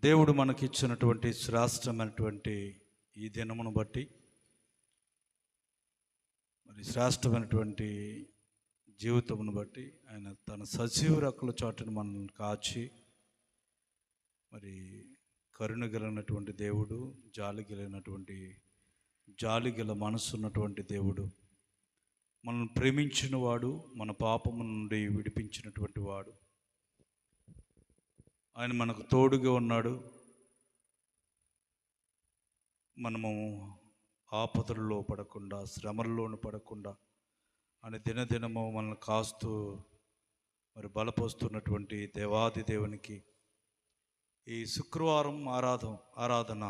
దేవుడు మనకిచ్చినటువంటి శ్రేష్టమైనటువంటి ఈ దినమును బట్టి, మరి శ్రేష్టమైనటువంటి జీవితమును బట్టి ఆయన తన సజీవ రెక్కల చాటును మనల్ని కాచి, మరి కరుణ కలిగినటువంటి దేవుడు, జాలి గల మనసు ఉన్నటువంటి దేవుడు, మనల్ని ప్రేమించిన వాడు, మన పాపము నుండి విడిపించినటువంటి వాడు. ఆయన మనకు తోడుగా ఉన్నాడు. మనము ఆపదల్లో పడకుండా, శ్రమల్లోనూ పడకుండా ఆయన దినదినము మనల్ని కాస్తూ మరి బలపరుస్తున్నటువంటి దేవాది దేవునికి ఈ శుక్రవారం ఆరాధన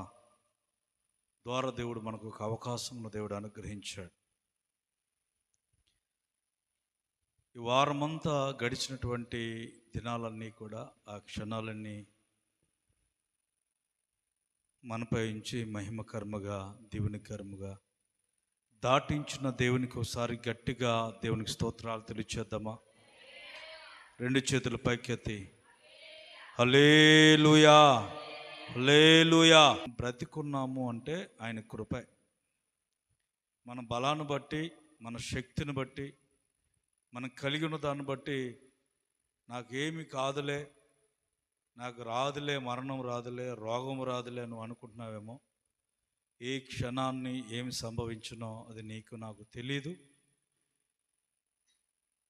ద్వారా దేవుడు మనకు ఒక అవకాశం దేవుడు అనుగ్రహించాడు. ఈ వారమంతా గడిచినటువంటి దినాలన్నీ కూడా, ఆ క్షణాలన్నీ మనపై ఉంచి మహిమకర్మగా, దీవెనకర్మగా దాటించిన దేవునికి ఒకసారి గట్టిగా దేవునికి స్తోత్రాలు తెలియచేద్దామా? రెండు చేతులు పైకెత్తి హల్లెలూయా, హల్లెలూయా. బ్రతికున్నాము అంటే ఆయన కృపే. మన బలాన్ని బట్టి, మన శక్తిని బట్టి, మనం కలిగి ఉన్న దాన్ని బట్టి నాకేమి కాదులే, నాకు రాదులే, మరణం రాదులే, రోగం రాదులే నువ్వు అనుకుంటున్నావేమో. ఏ క్షణాన్ని ఏమి సంభవించునో అది నీకు నాకు తెలీదు.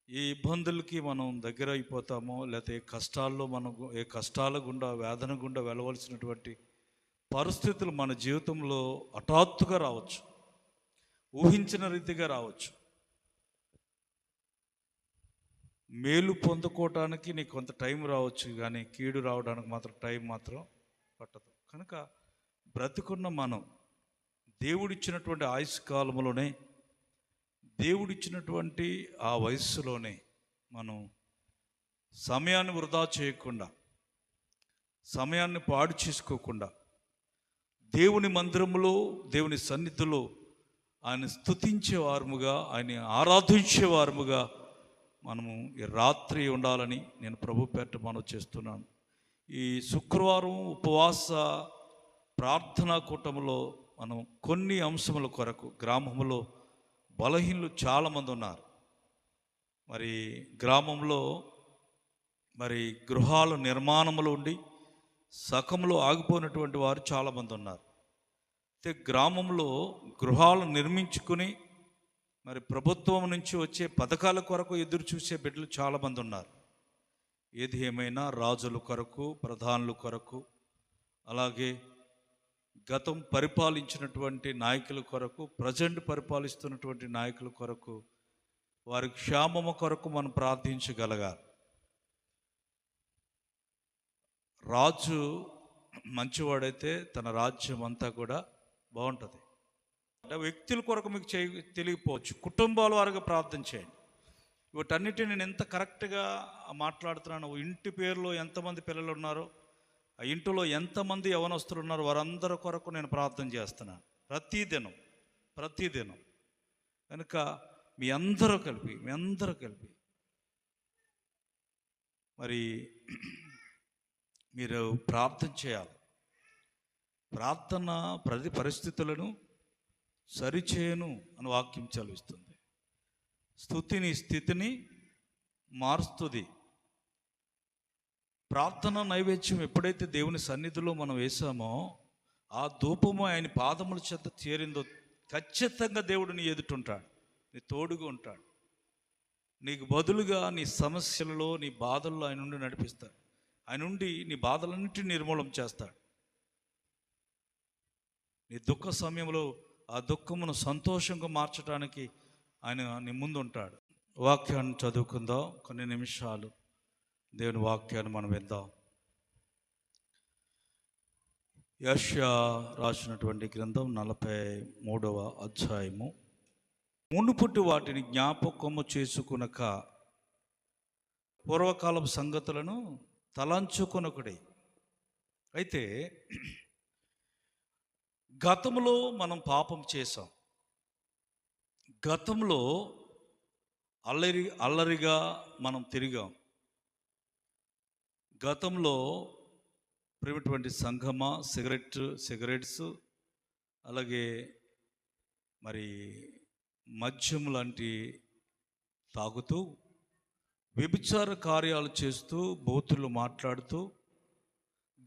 ఏ ఇబ్బందులకి మనం దగ్గర అయిపోతామో, లేకపోతే ఏ కష్టాల గుండా, వేదన గుండా వెళ్ళవలసినటువంటి పరిస్థితులు మన జీవితంలో హఠాత్తుగా రావచ్చు, ఊహించిన రీతిగా రావచ్చు. మేలు పొందుకోవటానికి నీకు కొంత టైం రావచ్చు, కానీ కీడు రావడానికి మాత్రం టైం మాత్రం పట్టదు. కనుక బ్రతికున్న మనం దేవుడిచ్చినటువంటి ఆయుష్ కాలంలోనే, దేవుడిచ్చినటువంటి ఆ వయస్సులోనే మనం సమయాన్ని వృధా చేయకుండా, సమయాన్ని పాడు చేసుకోకుండా దేవుని మందిరములో, దేవుని సన్నిధిలో ఆయన స్తుతించేవారముగా, ఆయన ఆరాధించేవారముగా మనము ఈ రాత్రి ఉండాలని నేను ప్రభు పేరిట మనవి చేస్తున్నాను. ఈ శుక్రవారం ఉపవాస ప్రార్థనా కూటములో మనం కొన్ని అంశముల కొరకు, గ్రామంలో బలహీనులు చాలామంది ఉన్నారు. మరి గ్రామంలో మరి గృహాల నిర్మాణములు ఉండి సకంలో ఆగిపోయినటువంటి వారు చాలామంది ఉన్నారు. అయితే గ్రామంలో గృహాలు నిర్మించుకుని మరి ప్రభుత్వం నుంచి వచ్చే పథకాల కొరకు ఎదురు చూసే బిడ్డలు చాలామంది ఉన్నారు. ఏది ఏమైనా రాజుల కొరకు, ప్రధానుల కొరకు, అలాగే గతం పరిపాలించినటువంటి నాయకుల కొరకు, ప్రజెంట్ పరిపాలిస్తున్నటువంటి నాయకుల కొరకు, వారి క్షేమము కొరకు మనం ప్రార్థించగలగాలి. రాజు మంచివాడైతే తన రాజ్యం అంతా కూడా బాగుంటుంది. వ్యక్తుల కొరకు మీకు తెలియకపోవచ్చు, కుటుంబాల వారుగా ప్రార్థన చేయండి. వీటన్నిటిని నేను ఎంత కరెక్ట్గా మాట్లాడుతున్నాను. ఇంటి పేరులో ఎంతమంది పిల్లలు ఉన్నారో, ఆ ఇంటిలో ఎంతమంది యవనస్తులు ఉన్నారో వారందరి కొరకు నేను ప్రార్థన చేస్తున్నాను ప్రతిదినం. కనుక మీ అందరూ కలిపి మరి మీరు ప్రార్థన చేయాలి. ప్రార్థన ప్రతి పరిస్థితులను సరిచేయను అని వాక్యం చదివిస్తుంది. స్తుతిని స్థితిని మారుస్తుంది. ప్రార్థన నైవేద్యం ఎప్పుడైతే దేవుని సన్నిధిలో మనం వేసామో, ఆ ధూపము ఆయన పాదముల చేత చేరిందో, ఖచ్చితంగా దేవుడు నీ ఎదుటుంటాడు, నీ తోడుగా ఉంటాడు. నీకు బదులుగా నీ సమస్యలలో, నీ బాధల్లో ఆయన నుండి నడిపిస్తాడు. ఆయన నుండి నీ బాధలన్నింటినీ నిర్మూలన చేస్తాడు. నీ దుఃఖ సమయంలో ఆ దుఃఖమును సంతోషంగా మార్చడానికి ఆయన నీ ముందు ఉంటాడు. వాక్యాన్ని చదువుకుందాం. కొన్ని నిమిషాలు దేవుని వాక్యాన్ని మనం విందాం. యెషయా రాసినటువంటి గ్రంథం 43వ అధ్యాయము. మునుపటి వాటిని జ్ఞాపకము చేసుకునక పూర్వకాలపు సంగతులను తలంచుకొనకుడి. అయితే గతంలో మనం పాపం చేసాం. గతంలో అల్లరిగా మనం తిరిగాం. గతంలో ప్రియమైనటువంటి సంఘమా, సిగరెట్స్ అలాగే మరి మద్యం లాంటి తాగుతూ వ్యభిచార కార్యాలు చేస్తూ బూతులు మాట్లాడుతూ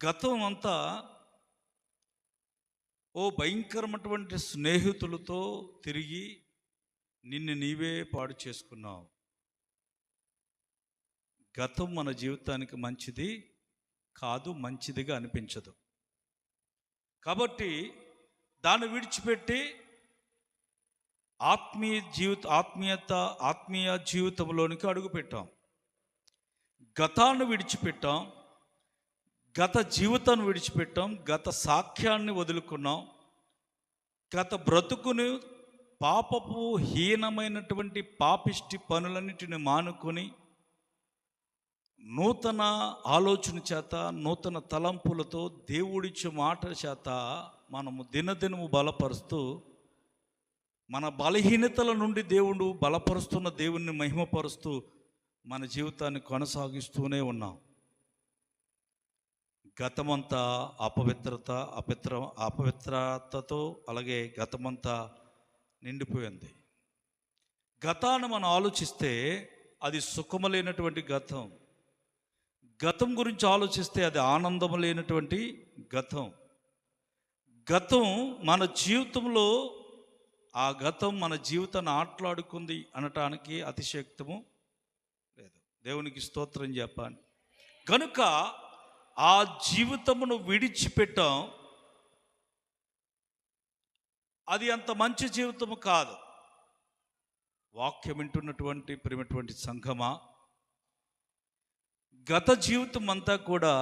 గతం అంతా ఓ భయంకరమైనటువంటి స్నేహితులతో తిరిగి నిన్ను నీవే పాడు చేసుకున్నావు. గతం మన జీవితానికి మంచిది కాదు, మంచిదిగా అనిపించదు. కాబట్టి దాన్ని విడిచిపెట్టి ఆత్మీయ జీవితంలోనికి అడుగుపెట్టాం. గతాన్ని విడిచిపెట్టాం, గత జీవితాన్ని విడిచిపెట్టాం, గత సాక్ష్యాన్ని వదులుకున్నాం, గత బ్రతుకుని పాపపు హీనమైనటువంటి పాపిష్టి పనులన్నిటిని మానుకొని నూతన ఆలోచన చేత, నూతన తలంపులతో, దేవుడిచ్చే మాట చేత మనము దినదినము బలపరుస్తూ, మన బలహీనతల నుండి దేవుడు బలపరుస్తున్న దేవుణ్ణి మహిమపరుస్తూ మన జీవితాన్ని కొనసాగిస్తూనే ఉన్నాం. గతమంతా అపవిత్రతతో అలాగే గతమంతా నిండిపోయింది. గతాన్ని మనం ఆలోచిస్తే అది సుఖము లేనటువంటి గతం. గతం గురించి ఆలోచిస్తే అది ఆనందము లేనటువంటి గతం. గతం మన జీవితంలో ఆ గతం మన జీవితాన్ని ఆటలాడుకుంది అనటానికి అతిశక్తము లేదు. దేవునికి స్తోత్రం చెప్పాలి. కనుక ఆ జీవితమును విడిచిపెట్టాం. అది అంత మంచి జీవితము కాదు. వాక్యం వింటున్నటువంటి ప్రియమైనటువంటి సంఘమా, గత జీవితం అంతా కూడా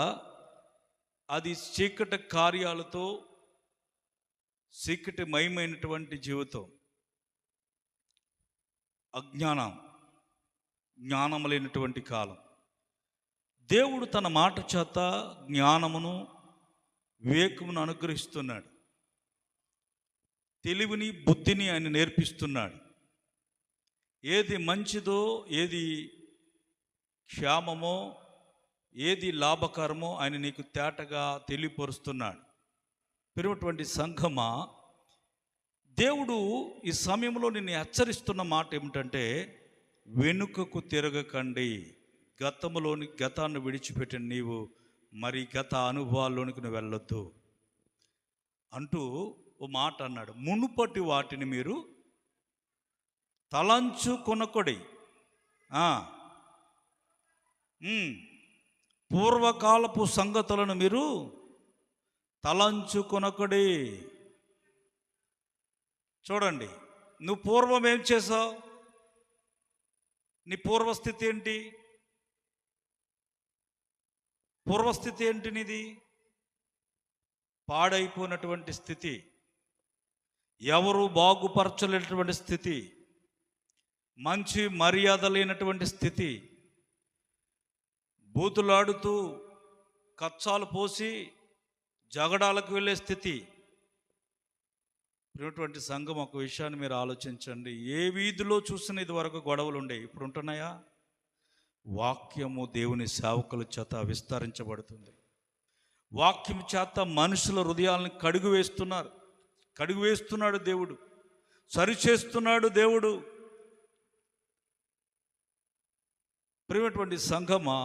అది చీకటి కార్యాలతో చీకటిమయమైనటువంటి జీవితం. జ్ఞానం లేనటువంటి కాలం. దేవుడు తన మాట చేత జ్ఞానమును, వివేకమును అనుగ్రహిస్తున్నాడు. తెలివిని, బుద్ధిని ఆయన నేర్పిస్తున్నాడు. ఏది మంచిదో, ఏది క్షేమమో, ఏది లాభకరమో ఆయన నీకు తేటగా తెలియపరుస్తున్నాడు. పెరిగినటువంటి సంఘమా, దేవుడు ఈ సమయంలో నిన్ను హెచ్చరిస్తున్న మాట ఏమిటంటే, వెనుకకు తిరగకండి. గతాన్ని విడిచిపెట్టిన నీవు మరి గత అనుభవాల్లోనికి నువ్వు వెళ్ళొద్దు అంటూ ఓ మాట అన్నాడు. మునుపటి వాటిని మీరు తలంచుకొనకొడి. పూర్వకాలపు సంగతులను మీరు తలంచుకొనకొడి. చూడండి, నువ్వు పూర్వం ఏం చేసావు? నీ పూర్వస్థితి ఏంటి? పూర్వస్థితి ఏంటి నీది? పాడైపోయినటువంటి స్థితి, ఎవరు బాగుపరచలేనటువంటి స్థితి, మంచి మర్యాద లేనటువంటి స్థితి, బూతులాడుతూ కచ్చాలు పోసి జగడాలకు వెళ్ళే స్థితి. ఇటువంటి సంఘం, ఒక విషయాన్ని మీరు ఆలోచించండి. ఏ వీధిలో చూసిన ఇది వరకు గొడవలు ఉండేవి, ఇప్పుడు ఉంటున్నాయా? వాక్యము దేవుని సేవకుల చేత విస్తరించబడుతుంది. వాక్యం చేత మనుషుల హృదయాలను కడుగు వేస్తున్నాడు దేవుడు, సరిచేస్తున్నాడు దేవుడు. ప్రియమైనటువంటి సంఘమా,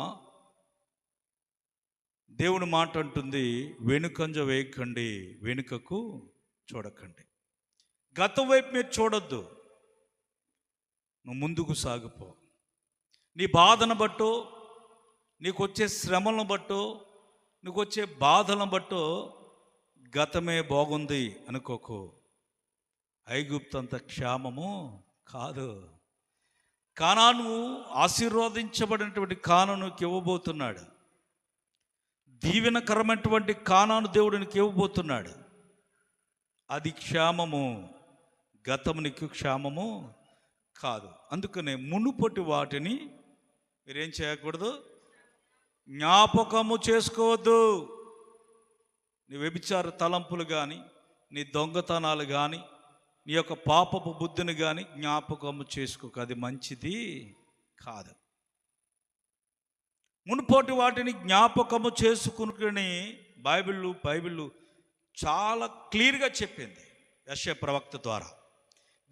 దేవుని మాట అంటుంది, వెనుకంజ వేయకండి, వెనుకకు చూడకండి. గతం వైపు మీరు చూడొద్దు, నువ్వు ముందుకు సాగిపో. నీ బాధను బట్టో, నీకు వచ్చే శ్రమలను బట్టో, నీకు వచ్చే బాధలను బట్టో గతమే బాగుంది అనుకోకు. ఐగుప్తంత క్షేమము కాదు. కానాను ఆశీర్వదించబడినటువంటి కానానుకి ఇవ్వబోతున్నాడు. దీవెనకరమైనటువంటి కానాను దేవుడికి ఇవ్వబోతున్నాడు. అది క్షేమము, గతము నీకు క్షేమము కాదు. అందుకనే మునుపటి వాటిని మీరేం చేయకూడదు, జ్ఞాపకము చేసుకోవద్దు. నీ వ్యభిచార తలంపులు కానీ, నీ దొంగతనాలు కానీ, నీ యొక్క పాపపు బుద్ధిని కానీ జ్ఞాపకము చేసుకోక, అది మంచిది కాదు. మునుపటి వాటిని జ్ఞాపకము చేసుకుని బైబిల్ చాలా క్లియర్గా చెప్పింది యెషయా ప్రవక్త ద్వారా.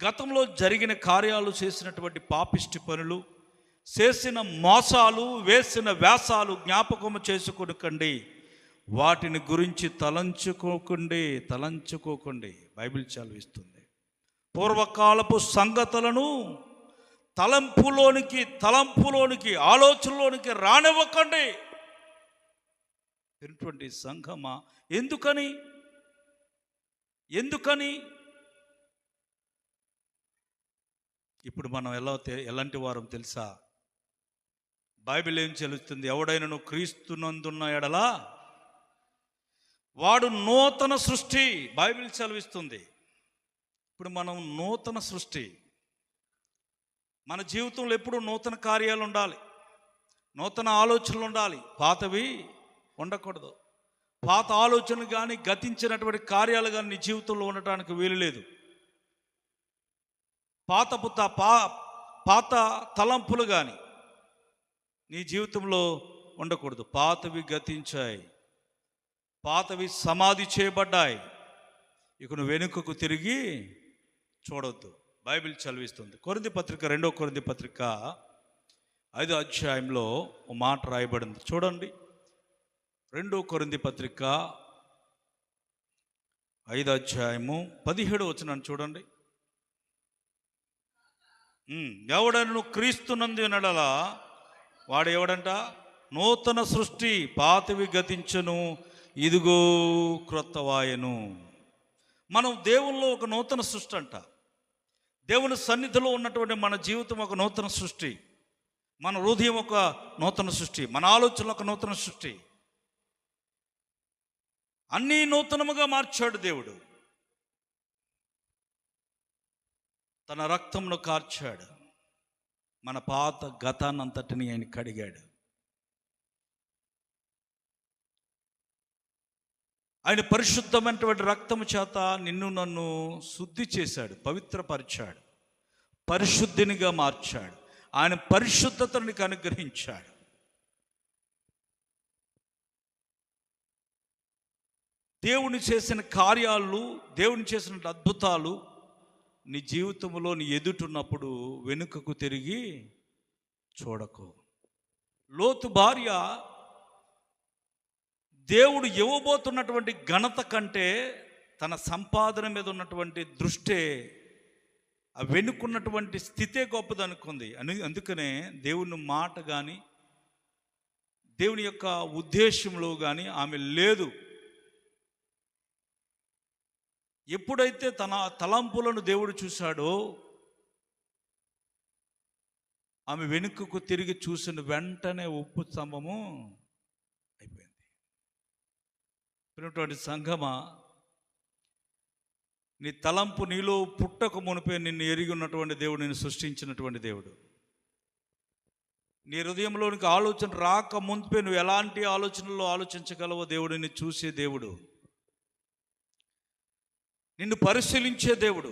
గతంలో జరిగిన కార్యాలు, చేసినటువంటి పాపిష్టి పనులు, చేసిన మోసాలు, వేసిన వ్యాసాలు జ్ఞాపకము చేసుకొనకండి, వాటిని గురించి తలంచుకోకండి. బైబిల్ చదివిస్తుంది. పూర్వకాలపు సంగతులను తలంపులోనికి ఆలోచనలోనికి రానివ్వకండి. ఎటువంటి సంఘమా, ఎందుకని ఇప్పుడు మనం ఎలాంటి వారం తెలుసా? బైబిల్ ఏం చెల్లుస్తుంది? ఎవడైనను క్రీస్తునందున్న ఎడలా వాడు నూతన సృష్టి. బైబిల్ చదివిస్తుంది. ఇప్పుడు మనం నూతన సృష్టి. మన జీవితంలో ఎప్పుడు నూతన కార్యాలు ఉండాలి, నూతన ఆలోచనలు ఉండాలి. పాతవి ఉండకూడదు. పాత ఆలోచనలు కానీ, గతించినటువంటి కార్యాలు కానీ నీ జీవితంలో ఉండటానికి వీలు లేదు. పాత తలంపులు కానీ నీ జీవితంలో ఉండకూడదు. పాతవి గతించాయి, పాతవి సమాధి చేయబడ్డాయి. ఇక నువ్వు వెనుకకు తిరిగి చూడొద్దు. బైబిల్ చదివిస్తుంది. కొరింథీ పత్రిక, 2వ కొరింథీ పత్రిక 5వ అధ్యాయంలో ఒక మాట రాయబడింది. చూడండి, 2వ కొరింథీ పత్రిక 5వ అధ్యాయము 17వ వచనం చూడండి. ఎవడను క్రీస్తునందు ఎడలా వాడు ఎవడంట? నూతన సృష్టి, పాతవి గతించను, ఇదిగో క్రొత్తవాయను. మనం దేవుల్లో ఒక నూతన సృష్టి అంట. దేవుని సన్నిధిలో ఉన్నటువంటి మన జీవితం ఒక నూతన సృష్టి, మన హృదయం ఒక నూతన సృష్టి, మన ఆలోచనలు ఒక నూతన సృష్టి. అన్నీ నూతనముగా మార్చాడు దేవుడు. తన రక్తమును కార్చాడు. మన పాత గతాన్నంతటిని ఆయన కడిగాడు. ఆయన పరిశుద్ధమైనటువంటి రక్తము చేత నిన్ను నన్ను శుద్ధి చేశాడు, పవిత్రపరిచాడు, పరిశుద్ధినిగా మార్చాడు. ఆయన పరిశుద్ధతను నీకు అనుగ్రహించాడు. దేవుని చేసిన కార్యాలు, దేవుని చేసిన అద్భుతాలు నీ జీవితంలో నీ ఎదుటున్నప్పుడు వెనుకకు తిరిగి చూడకు. లోతు భార్య దేవుడు ఇవ్వబోతున్నటువంటి ఘనత కంటే తన సంపాదన మీద ఉన్నటువంటి దృష్టే, ఆ వెనుకున్నటువంటి స్థితే గొప్పదనుకుంది. అందుకనే దేవుని మాట కానీ, దేవుని యొక్క ఉద్దేశంలో కానీ ఆమె లేదు. ఎప్పుడైతే తన తలంపులను దేవుడు చూశాడో, ఆమె వెనుకకు తిరిగి చూసిన వెంటనే ఉప్పు స్తంభము అయిపోయింది. ఉన్నటువంటి సంఘమా, నీ తలంపు నీలో పుట్టక మునిపే నిన్ను ఎరిగి ఉన్నటువంటి దేవుడు, నిన్ను సృష్టించినటువంటి దేవుడు. నీ హృదయంలోనికి ఆలోచన రాక మునిపే నువ్వు ఎలాంటి ఆలోచనల్లో ఆలోచించగలవో దేవుడిని చూసే దేవుడు, నిన్ను పరిశీలించే దేవుడు.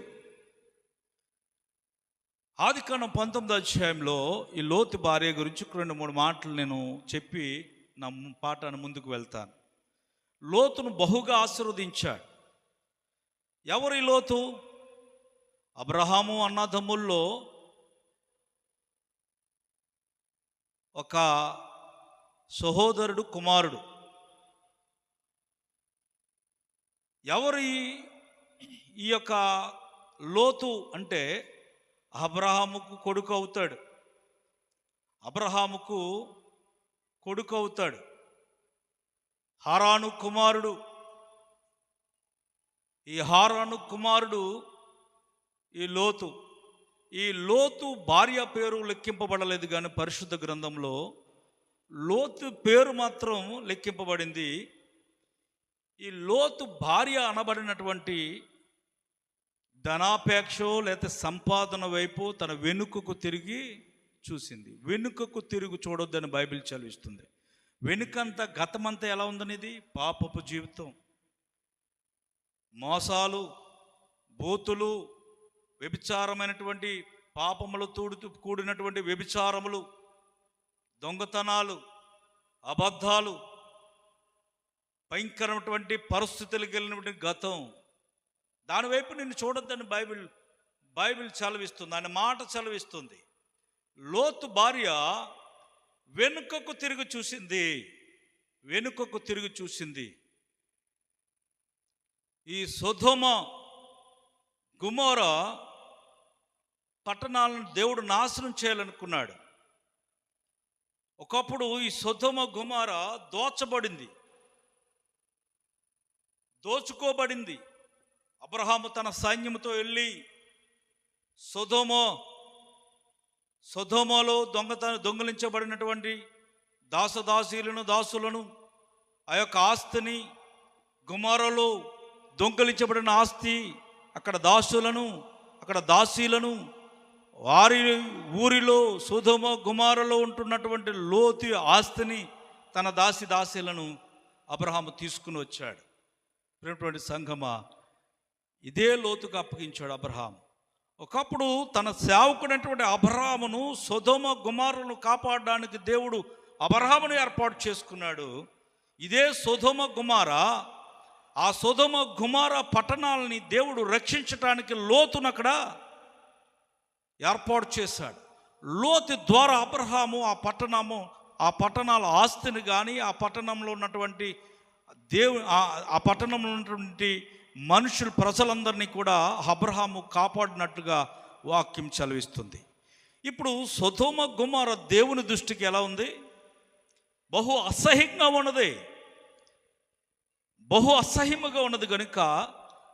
ఆదికాండం 19వ అధ్యాయంలో ఈ లోతు భార్య గురించి 2-3 మాటలు నేను చెప్పి నా పాఠాన్ని ముందుకు వెళ్తాను. లోతును బహుగా ఆశీర్వదించాడు. ఎవరి లోతు? అబ్రహాము అన్నదమ్ముల్లో ఒక సహోదరుడు, కుమారుడు. ఎవరి ఈ యొక్క లోతు అంటే అబ్రహాముకు కొడుకు అవుతాడు. అబ్రహాముకు కొడుకు అవుతాడు. హారాను కుమారుడు. ఈ హారాను కుమారుడు ఈ లోతు. ఈ లోతు భార్య పేరు లెక్కింపబడలేదు, కానీ పరిశుద్ధ గ్రంథంలో లోతు పేరు మాత్రం లెక్కింపబడింది. ఈ లోతు భార్య అనబడినటువంటి ధనాపేక్షో లేకపోతే సంపాదన వైపు తన వెనుకకు తిరిగి చూసింది. వెనుకకు తిరిగి చూడొద్దని బైబిల్ చదివిస్తుంది. వెనుకంతా, గతమంతా ఎలా ఉందనేది? పాపపు జీవితం, మోసాలు, బూతులు, వ్యభిచారమైనటువంటి పాపములు కూడినటువంటి వ్యభిచారములు, దొంగతనాలు, అబద్ధాలు, భయంకరమైనటువంటి పరిస్థితులకు వెళ్ళినటువంటి గతం, దానివైపు నిన్ను చూడొద్దని బైబిల్ చలవిస్తుంది, ఆయన మాట చలవిస్తుంది. లోతు భార్య వెనుకకు తిరిగి చూసింది. ఈ సొదొమ గొమొర పట్టణాలను దేవుడు నాశనం చేయాలనుకున్నాడు. ఒకప్పుడు ఈ సొదొమ గొమొర దోచుకోబడింది. అబ్రహాము తన సైన్యంతో వెళ్ళి సొదొమలో దొంగిలించబడినటువంటి దాసులను ఆ యొక్క ఆస్తిని, గొమొరలో దొంగిలించబడిన ఆస్తి, అక్కడ దాసీలను వారి ఊరిలో సొదొమ గొమొరలో ఉంటున్నటువంటి లోతు ఆస్తిని, తన దాసీలను అబ్రహాము తీసుకుని వచ్చాడు. ప్రియమైనటువంటి సంఘమా, ఇదే లోతుకు అప్పగించాడు అబ్రహాము. ఒకప్పుడు తన సేవకుడైనటువంటి అబ్రహామును సొదొమ గొమొరను కాపాడడానికి దేవుడు అబ్రహామును ఏర్పాటు చేసుకున్నాడు. ఇదే ఆ సొదొమ గొమొర పట్టణాలని దేవుడు రక్షించడానికి లోతును అక్కడ ఏర్పాటు చేశాడు. లోతు ద్వారా అబ్రహాము ఆ పట్టణాల ఆస్తిని కానీ, ఆ పట్టణంలో ఉన్నటువంటి ఆ పట్టణంలో ఉన్నటువంటి ప్రజలందరినీ కూడా అబ్రహాము కాపాడినట్లుగా వాక్యం చదివిస్తుంది. ఇప్పుడు సొదొమ గొమొర దేవుని దృష్టికి ఎలా ఉంది? బహు అసహ్యముగా ఉన్నది కనుక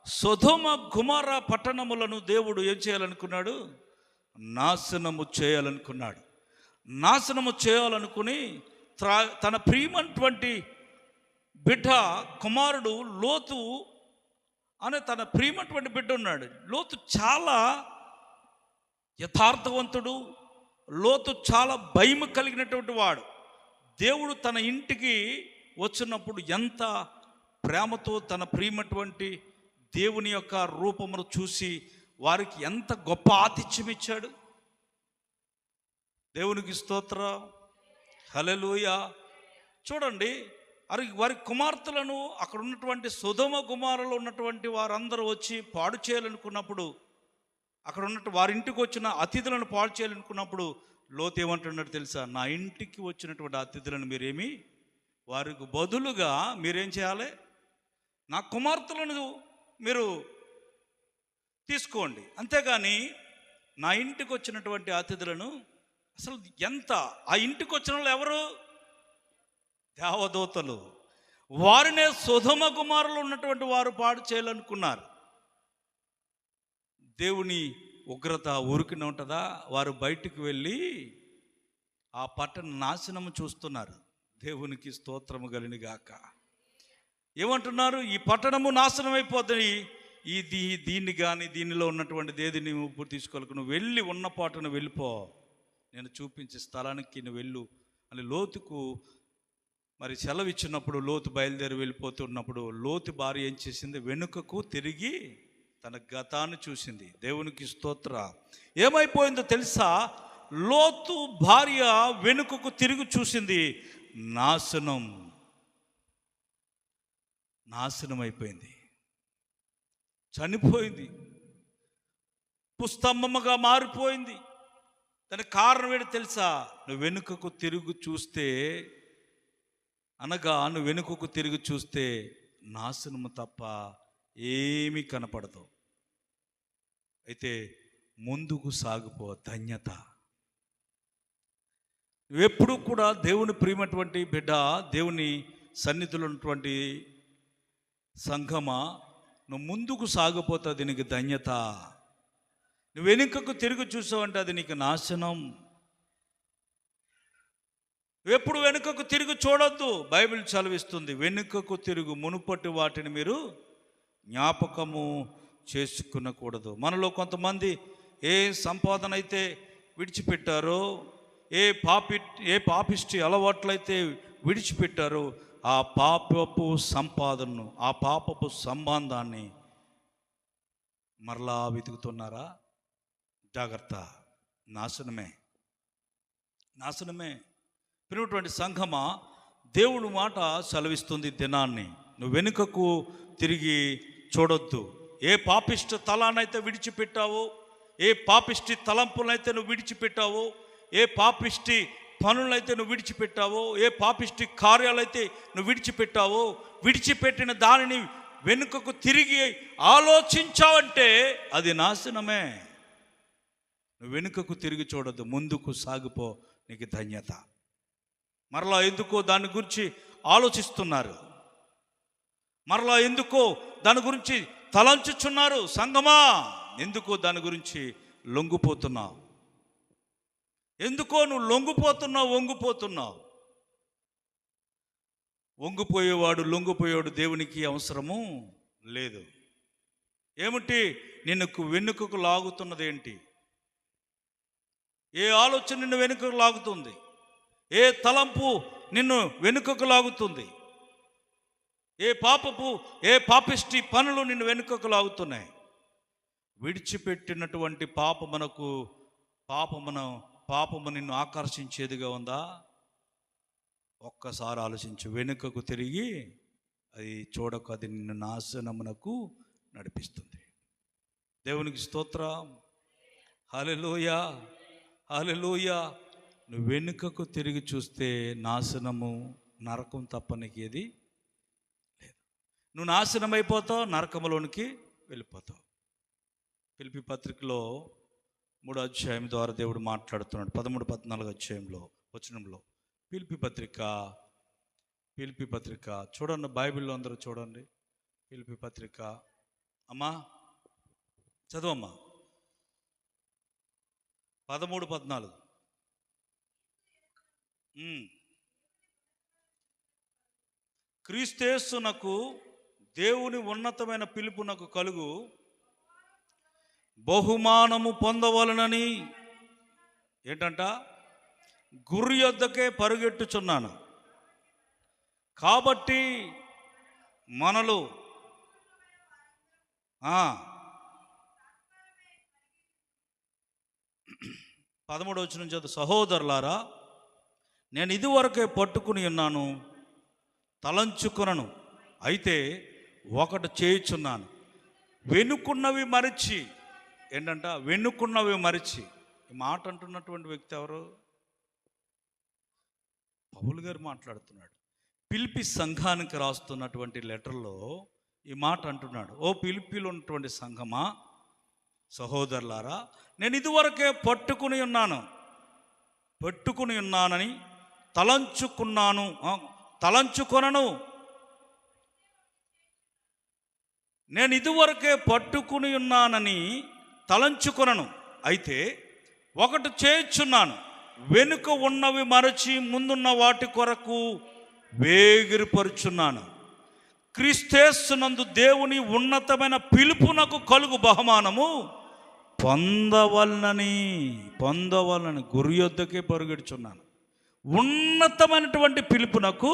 సొదొమ గొమొర పట్టణములను దేవుడు ఏం చేయాలనుకున్నాడు? నాశనము చేయాలనుకుని తన ప్రియమైనటువంటి బిడ్డ కుమారుడు లోతు అనే తన ప్రియమైనటువంటి బిడ్డ ఉన్నాడు. లోతు చాలా యథార్థవంతుడు, లోతు చాలా భయం కలిగినటువంటి వాడు. దేవుడు తన ఇంటికి వచ్చినప్పుడు ఎంత ప్రేమతో తన ప్రియమైనటువంటి దేవుని యొక్క రూపమును చూసి వారికి ఎంత గొప్ప ఆతిథ్యం ఇచ్చాడు. దేవునికి స్తోత్రం, హల్లెలూయా. చూడండి, వారి కుమార్తెలను అక్కడ ఉన్నటువంటి సొదొమ గొమొరలో ఉన్నటువంటి వారందరూ వచ్చి పాడు చేయాలనుకున్నప్పుడు, అక్కడ ఉన్నట్టు వారి ఇంటికి వచ్చిన అతిథులను పాడు చేయాలనుకున్నప్పుడు లోతు ఏమంటున్నాడు తెలుసా? నా ఇంటికి వచ్చినటువంటి అతిథులను వారికి బదులుగా మీరేం చేయాలి? నా కుమార్తెలను మీరు తీసుకోండి, అంతేగాని నా ఇంటికి వచ్చినటువంటి అతిథులను అసలు ఆ ఇంటికి వచ్చిన వాళ్ళు ఎవరు? దేవదూతలు. వారినే సొదొమ గొమొరలో ఉన్నటువంటి వారు పాడు చేయాలనుకున్నారు. దేవుని ఉగ్రత ఊరికినే ఉంటుందా? వారు బయటికి వెళ్ళి ఆ పట్టణ నాశనము చూస్తున్నారు. దేవునికి స్తోత్రము కలిగినగాక. ఏమంటున్నారు? ఈ పట్టణము నాశనం అయిపోతుంది, దీన్ని కానీ దీనిలో ఉన్నటువంటి దేది నువ్వు తీసుకోవాలి, నువ్వు వెళ్ళి ఉన్న పాటను వెళ్ళిపో, నేను చూపించే స్థలానికి నువ్వు వెళ్ళు అని లోతుకు మరి సెలవు ఇచ్చినప్పుడు లోతు బయలుదేరి వెళ్ళిపోతున్నప్పుడు లోతు భార్య ఏం చేసింది? వెనుకకు తిరిగి తన గతాన్ని చూసింది. దేవునికి స్తోత్ర. ఏమైపోయిందో తెలుసా? లోతు భార్య వెనుకకు తిరిగి చూసింది. నాశనం అయిపోయింది, చనిపోయింది, పుస్తంభముగా మారిపోయింది. దానికి కారణం ఏంటి తెలుసా? నువ్వు వెనుకకు తిరిగి చూస్తే నాశనము తప్ప ఏమీ కనపడదు. అయితే ముందుకు సాగిపో, ధన్యత. నువ్వెప్పుడు కూడా దేవుని ప్రియమైనటువంటి బిడ్డ, దేవుని సన్నిధిలో ఉన్నటువంటి సంఘమా, నువ్వు ముందుకు సాగిపోతే అది నీకు ధన్యత. నువ్వు వెనుకకు తిరిగి చూసావంటే అది నీకు నాశనం. ఎప్పుడు వెనుకకు తిరిగి చూడొద్దు. బైబిల్ చదివిస్తుంది, వెనుకకు తిరుగు మునుపటి వాటిని మీరు జ్ఞాపకము చేసుకునకూడదు. మనలో కొంతమంది ఏ సంపాదన అయితే విడిచిపెట్టారో, ఏ పాపిష్టి అలవాట్లయితే విడిచిపెట్టారో, ఆ పాపపు సంపాదనను, ఆ పాపపు సంబంధాన్ని మరలా వెతుకుతున్నారా? జాగ్రత్త, నాశనమే. ప్రియమైనటువంటి సంఘమా, దేవుడు మాట సెలవిస్తుంది దినాన్ని. నువ్వు వెనుకకు తిరిగి చూడొద్దు. ఏ పాపిష్టి తలానైతే విడిచిపెట్టావో, ఏ పాపిష్టి తలంపులైతే నువ్వు విడిచిపెట్టావో, ఏ పాపిష్టి పనులైతే నువ్వు విడిచిపెట్టావో, ఏ పాపిష్టి కార్యాలైతే నువ్వు విడిచిపెట్టావో, విడిచిపెట్టిన దానిని వెనుకకు తిరిగి ఆలోచించావంటే అది నాశనమే. నువ్వు వెనుకకు తిరిగి చూడొద్దు, ముందుకు సాగిపో, నీకు ధన్యత. మరలా ఎందుకో దాని గురించి ఆలోచిస్తున్నారు, మరలా ఎందుకో దాని గురించి తలంచుచున్నారు. సంగమా, ఎందుకో దాని గురించి లొంగిపోతున్నావు? ఎందుకో నువ్వు వంగిపోతున్నావు. వంగిపోయేవాడు లొంగిపోయేవాడు దేవునికి అవసరము లేదు. ఏమిటి నిన్ను వెనుకకు లాగుతున్నది ఏంటి? ఏ ఆలోచన నిన్ను వెనుకకు లాగుతుంది? ఏ తలంపు నిన్ను వెనుకకు లాగుతుంది? ఏ పాపిష్టి పనులు నిన్ను వెనుకకు లాగుతున్నాయి? విడిచిపెట్టినటువంటి పాపము నిన్ను ఆకర్షించేదిగా ఉందా? ఒక్కసారి ఆలోచించు. వెనుకకు తిరిగి అది చూడక, అది నిన్ను నాశనమునకు నడిపిస్తుంది. దేవునికి స్తోత్రం. హల్లెలూయా, హల్లెలూయా. నువ్వు వెనుకకు తిరిగి చూస్తే నాశనము, నరకం తప్ప నీకు ఏది లేదు. నువ్వు నాశనం అయిపోతావు, నరకంలోనికి వెళ్ళిపోతావు. ఫిలిప్పీ పత్రికలో 3వ అధ్యాయం ద్వారా దేవుడు మాట్లాడుతున్నాడు. 13-14 అధ్యాయంలో వచనంలో ఫిలిప్పీ పత్రిక చూడండి, బైబిల్లో అందరూ చూడండి. ఫిలిప్పీ పత్రిక, అమ్మా చదవమ్మా, 13-14. క్రీస్తేసునకు దేవుని ఉన్నతమైన పిలుపునకు కలుగు బహుమానము పొందవలనని ఏంటంట? గురి యొద్దకే పరుగెట్టుచున్నాను. కాబట్టి మనలు 13వ వచనం చదువు. సహోదరులారా, నేను ఇదివరకే పట్టుకుని ఉన్నాను, తలంచుకొనను. అయితే ఒకటి చేయుచున్నాను, వెనుకున్నవి మరిచి. ఏంటంట? వెనుకున్నవి మరిచి. ఈ మాట అంటున్నటువంటి వ్యక్తి ఎవరు? పౌలు గారు మాట్లాడుతున్నాడు. ఫిలిప్పీ సంఘానికి రాస్తున్నటువంటి లెటర్లో ఈ మాట అంటున్నాడు. ఓ ఫిలిప్పీలో ఉన్నటువంటి సంఘమా, సహోదరులారా, నేను ఇదివరకే పట్టుకుని ఉన్నానని తలంచుకొనను. నేను ఇదివరకే పట్టుకుని ఉన్నానని తలంచుకొనను. అయితే ఒకటి చేయుచున్నాను, వెనుక ఉన్నవి మరచి ముందున్న వాటి కొరకు వేగిరపరుచున్నాను. క్రీస్తేసునందు దేవుని ఉన్నతమైన పిలుపునకు కలుగు బహుమానము పొందవలనని గురి యొద్దకే పరుగెడుచున్నాను. ఉన్నతమైనటువంటి పిలుపునకు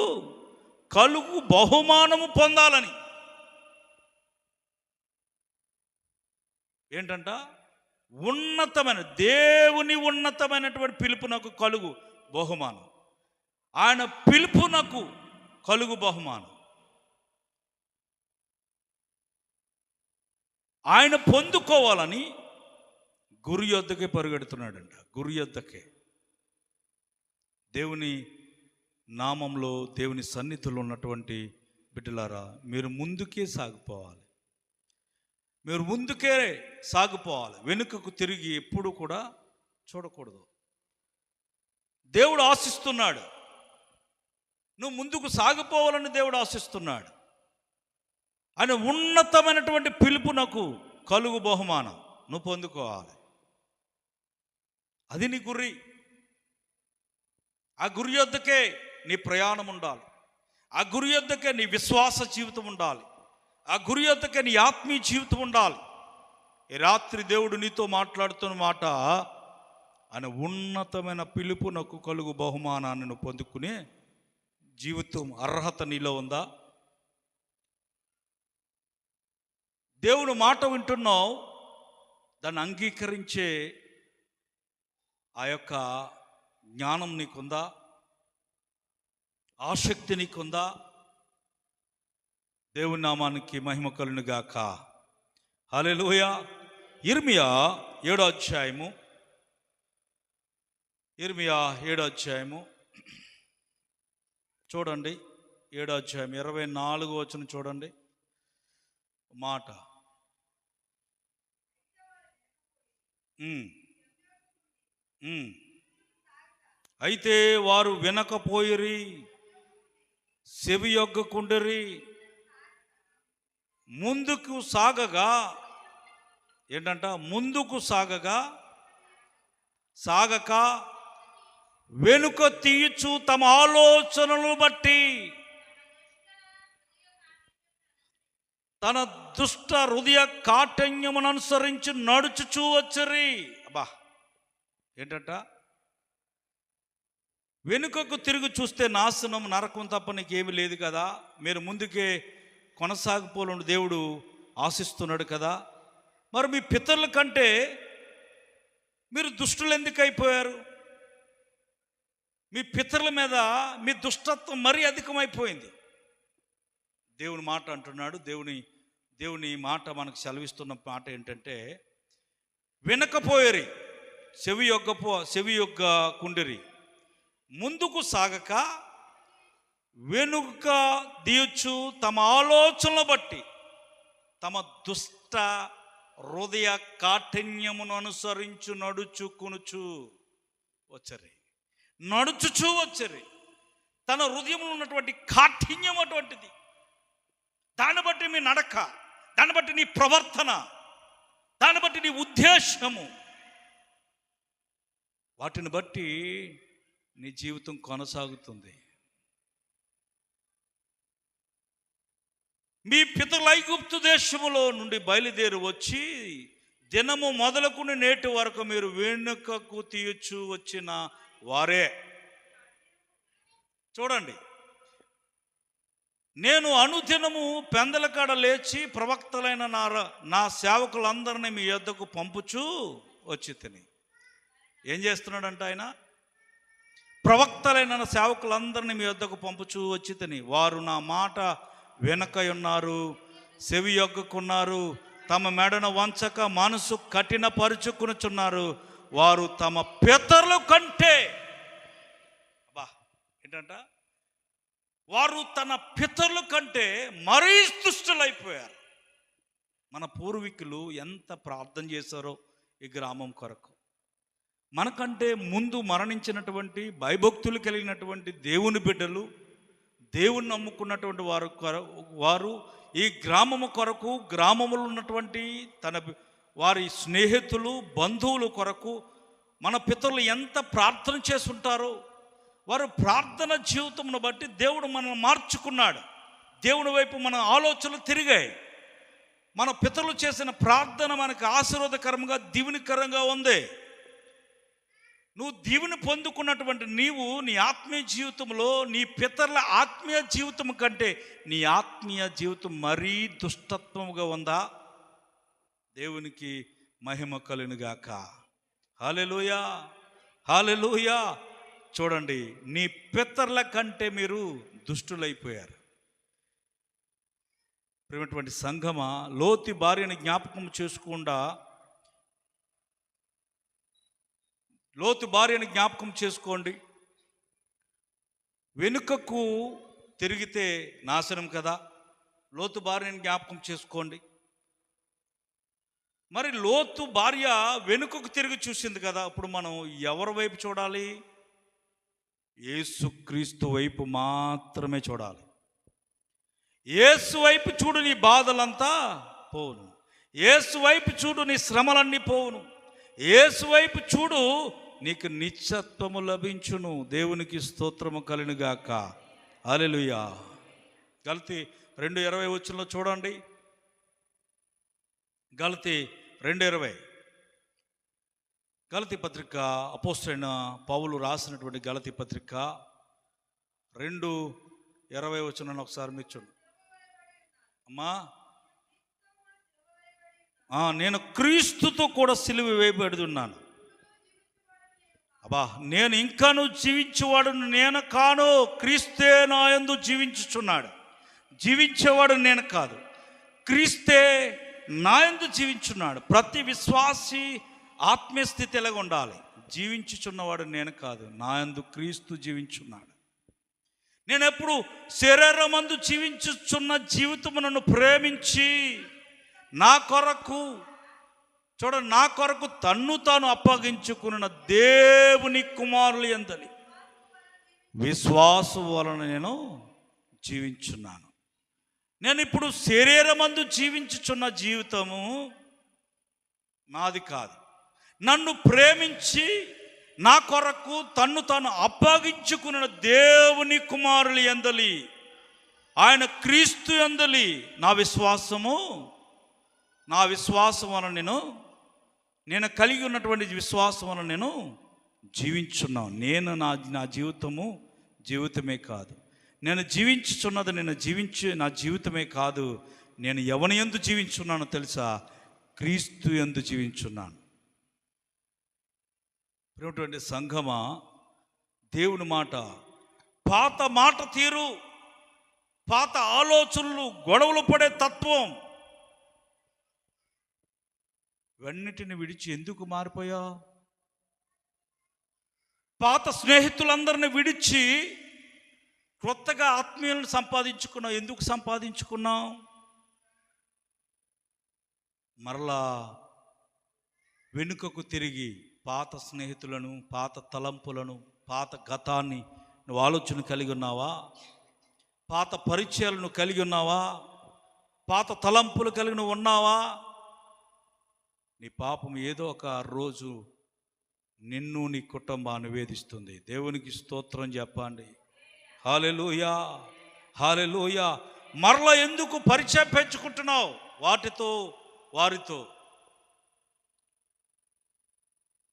కలుగు బహుమానము పొందాలని. ఏంటంట? దేవుని ఉన్నతమైనటువంటి పిలుపునకు కలుగు బహుమానం. ఆయన పిలుపునకు కలుగు బహుమానం ఆయన పొందుకోవాలని గురి యొద్దకే పరుగెడుతున్నాడంట. గురి యొద్దకే. దేవుని నామంలో, దేవుని సన్నిధిలో ఉన్నటువంటి బిడ్డలారా, మీరు ముందుకే సాగిపోవాలి. వెనుకకు తిరిగి ఎప్పుడు కూడా చూడకూడదు. దేవుడు ఆశిస్తున్నాడు, నువ్వు ముందుకు సాగిపోవాలని దేవుడు ఆశిస్తున్నాడు. ఆయన ఉన్నతమైనటువంటి పిలుపునకు కలుగు బహుమానం నువ్వు పొందుకోవాలి. అది నీ గురి. ఆ గురి యొద్దకే నీ ప్రయాణం ఉండాలి. ఆ గురి యొద్దకే నీ విశ్వాస జీవితం ఉండాలి. ఆ గురి యొద్దకే నీ ఆత్మీయ జీవితం ఉండాలి. ఈ రాత్రి దేవుడు నీతో మాట్లాడుతున్న మాట, ఆయన ఉన్నతమైన పిలుపునకు కలుగు బహుమానాన్ని నువ్వు పొందుకునే జీవితం అర్హత నీలో ఉందా? దేవుడు మాట వింటున్నావు, దాన్ని అంగీకరించే ఆ యొక్క జ్ఞానం నీకుందా? ఆసక్తి నీకుందా? దేవుని నామానికి మహిమ కలుగును గాక. హల్లెలూయా. ఇర్మియా 7వ అధ్యాయము, ఇర్మియా 7వ అధ్యాయము చూడండి. 7వ అధ్యాయం 24వ వచనం చూడండి. మాట అయితే వారు వినకపోయిరి, చెవియొగ్గకుండిరి. ముందుకు సాగగా ఏంటంట, ముందుకు సాగక వెనుక తీయచ్చు తమ ఆలోచనలు బట్టి తన దుష్ట హృదయ కాఠిన్యమును అనుసరించి నడుచుచూ వచ్చరి. అబ్బా, ఏంటంట, వెనుకకు తిరిగి చూస్తే నాశనం, నరకం తప్ప నీకేమీ లేదు కదా. మీరు ముందుకే కొనసాగిపోలను దేవుడు ఆశిస్తున్నాడు కదా. మరి మీ పితరుల కంటే మీరు దుష్టులు ఎందుకు అయిపోయారు? మీ పితరుల మీద మీ దుష్టత్వం మరీ అధికమైపోయింది. దేవుని మాట అంటున్నాడు. దేవుని మాట మనకు సెలవిస్తున్న మాట ఏంటంటే, వినకపోయేరి, చెవి యొగ్గ కుండిరి, ముందుకు సాగక వెనుక తీయచ్చు తమ ఆలోచనలు బట్టి తమ దుష్ట హృదయ కాఠిన్యమును అనుసరించు నడుచుకునుచు వచ్చరి. తన హృదయంలో ఉన్నటువంటి కాఠిన్యం అటువంటిది. దాన్ని బట్టి మీ నడక, దాన్ని బట్టి నీ ప్రవర్తన, దాన్ని బట్టి నీ ఉద్దేశము, వాటిని బట్టి నీ జీవితం కొనసాగుతుంది. మీ పితరులు ఐగుప్తు దేశములో నుండి బయలుదేరి వచ్చి దినము మొదలుకుని నేటి వరకు మీరు వెనుకకు తీయచ్చు వచ్చిన వారే. చూడండి, నేను అనుదినము పెందలకాడ లేచి ప్రవక్తలైన నా సేవకులందరినీ మీ యొద్దకు పంపుచూ వచ్చి తిని. ఏం చేస్తున్నాడంట ఆయన? ప్రవక్తలైన సేవకులందరినీ మీ యొద్దకు పంపుచూ వచ్చి తిని. వారు నా మాట వెనకయున్నారు, చెవి యొగ్గకున్నారు, తమ మెడను వంచక మనసు కఠినపరుచుకునుచున్నారు. వారు తమ పితరుల కంటే, ఏంటంట, వారు తన పితరుల కంటే మరీ దుష్టులైపోయారు. మన పూర్వీకులు ఎంత ప్రార్థన చేశారో ఈ గ్రామం కొరకు. మనకంటే ముందు మరణించినటువంటి భయభక్తులు కలిగినటువంటి దేవుని బిడ్డలు, దేవుని నమ్ముకున్నటువంటి వారు ఈ గ్రామము కొరకు, గ్రామములో ఉన్నటువంటి వారి స్నేహితులు, బంధువుల కొరకు మన పితరులు ఎంత ప్రార్థన చేసుంటారో. వారు ప్రార్థన జీవితంను బట్టి దేవుడు మనల్ని మార్చుకున్నాడు. దేవుని వైపు మన ఆలోచనలు తిరిగాయి. మన పితరులు చేసిన ప్రార్థన మనకు ఆశీర్వాదకరంగా, దీవెనకరంగా ఉంది. నువ్వు దీవెని పొందుకున్నటువంటి నీవు నీ ఆత్మీయ జీవితంలో నీ పితరుల ఆత్మీయ జీవితం కంటే నీ ఆత్మీయ జీవితం మరీ దుష్టత్వముగా ఉందా? దేవునికి మహిమ కలుగునుగాక. హల్లెలూయా, హల్లెలూయా. చూడండి, నీ పితరుల కంటే మీరు దుష్టులైపోయారు. ప్రియమైనటువంటి సంఘమా, లోతు భార్యని జ్ఞాపకం చేసుకుండా, లోతు భార్యని జ్ఞాపకం చేసుకోండి. వెనుకకు తిరిగితే నాశనం కదా. లోతు భార్యని జ్ఞాపకం చేసుకోండి. మరి లోతు భార్య వెనుకకు తిరిగి చూసింది కదా. అప్పుడు మనం ఎవరి వైపు చూడాలి? యేసుక్రీస్తు వైపు మాత్రమే చూడాలి. యేసు వైపు చూడు, నీ బాధలంతా పోవును. యేసు వైపు చూడు, నీ శ్రమలన్నీ పోవును. యేసు వైపు చూడు, నీకు నిత్యత్వము లభించును. దేవునికి స్తోత్రము కలుగునుగాక. హల్లెలూయా. గలతీ 2:20 వచనంలో చూడండి. గలతీ 2:20, గలతీ పత్రిక, అపోస్తలుడైన పౌలు రాసినటువంటి గలతీ పత్రిక 2:20 వచనాన్ని ఒకసారి మీరు చూడండి. అమ్మా, నేను క్రీస్తుతో కూడా సిలువ వేయబడి ఉన్నాను. అబ్బా, నేను ఇంకాను జీవించేవాడు నేను కాను, క్రీస్తే నా యందు జీవించుచున్నాడు. జీవించేవాడు నేను కాదు, క్రీస్తే నాయందు జీవించున్నాడు. ప్రతి విశ్వాసి ఆత్మీయ స్థితి ఎలాగ ఉండాలి? జీవించుచున్నవాడు నేను కాదు, నాయందు క్రీస్తు జీవించున్నాడు. నేను ఎప్పుడు శరీరమందు జీవించుచున్న జీవితము నన్ను ప్రేమించి నా కొరకు చూడండి, నా కొరకు తన్ను తాను అప్పగించుకున్న దేవుని కుమారులు ఎందని విశ్వాసం వలన నేను జీవించున్నాను. నేను ఇప్పుడు శరీరమందు జీవించుచున్న జీవితము నాది కాదు, నన్ను ప్రేమించి నా కొరకు తన్ను తాను అప్పగించుకున్న దేవుని కుమారులు ఎందలి, ఆయన క్రీస్తు ఎందలి నా విశ్వాసం వలన నేను కలిగి ఉన్నటువంటి విశ్వాసం వలన నేను జీవించున్నాను. నేను నా జీవితమే కాదు, నేను జీవించుచున్నది నా జీవితమే కాదు, నేను ఎవని యందు జీవించున్నానో తెలుసా? క్రీస్తు యందు జీవించున్నాను. ప్రియమైనటువంటి సంఘమా, దేవుని మాట, పాత మాట తీరు, పాత ఆలోచనలు, గొడవలు పడే తత్వం, ఇవన్నిటిని విడిచి ఎందుకు మారిపోయావు? పాత స్నేహితులందరిని విడిచి కొత్తగా ఆత్మీయులను సంపాదించుకున్నావు. ఎందుకు సంపాదించుకున్నావు? మరలా వెనుకకు తిరిగి పాత స్నేహితులను, పాత తలంపులను, పాత గతాన్ని నువ్వు ఆలోచన కలిగి ఉన్నావా? పాత పరిచయాలను కలిగి ఉన్నావా? పాత తలంపులు కలిగి నువ్వు ఉన్నావా? నీ పాపం ఏదో ఒక రోజు నిన్ను, నీ కుటుంబాన్ని వేధిస్తుంది. దేవునికి స్తోత్రం చెప్పండి. హల్లెలూయా, హల్లెలూయా. మరలా ఎందుకు పరిచయం పెంచుకుంటున్నావు వారితో?